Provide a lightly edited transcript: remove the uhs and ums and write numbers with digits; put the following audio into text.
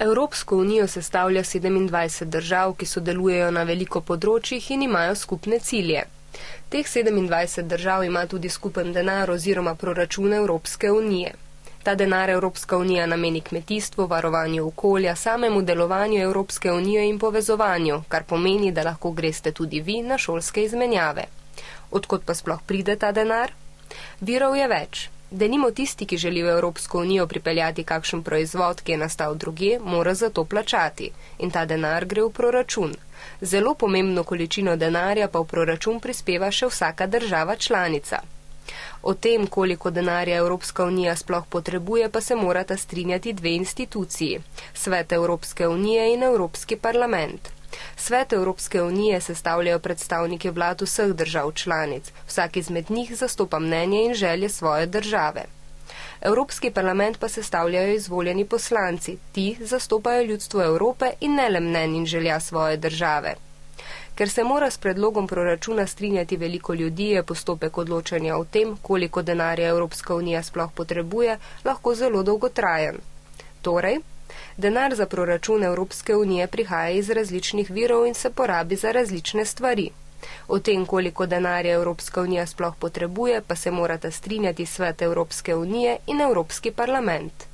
Evropsko unijo sestavlja 27 držav, ki sodelujejo na veliko področjih in imajo skupne cilje. Teh 27 držav ima tudi skupen denar oziroma proračun Evropske unije. Ta denar Evropska unija nameni kmetijstvu, varovanju okolja, samemu delovanju Evropske unije in povezovanju, kar pomeni, da lahko greste tudi vi na šolske izmenjave. Od kod pa sploh pride ta denar? Virov je več. Denimo tisti, ki želi v Evropsko unijo pripeljati kakšen proizvod, ki je nastal drugje, mora za to plačati. In ta denar gre v proračun. Zelo pomembno količino denarja pa v proračun prispeva še vsaka država članica. O tem, koliko denarja Evropska unija sploh potrebuje, pa se morata strinjati dve instituciji, Svet Evropske unije in Evropski parlament. Svet Evropske unije sestavljajo predstavniki vlad vseh držav članic, vsak izmed njih zastopa mnenje in želje svoje države. Evropski parlament pa sestavljajo izvoljeni poslanci, ti zastopajo ljudstvo Evrope in ne le mnenj in želja svoje države. Ker se mora s predlogom proračuna strinjati veliko ljudi, je postopek odločanja o tem, koliko denarja Evropska unija sploh potrebuje, lahko zelo dolgotrajen. Torej, denar za proračun Evropske unije prihaja iz različnih virov in se porabi za različne stvari. O tem, koliko denarja Evropska unija sploh potrebuje, pa se morata strinjati Svet Evropske unije in Evropski parlament.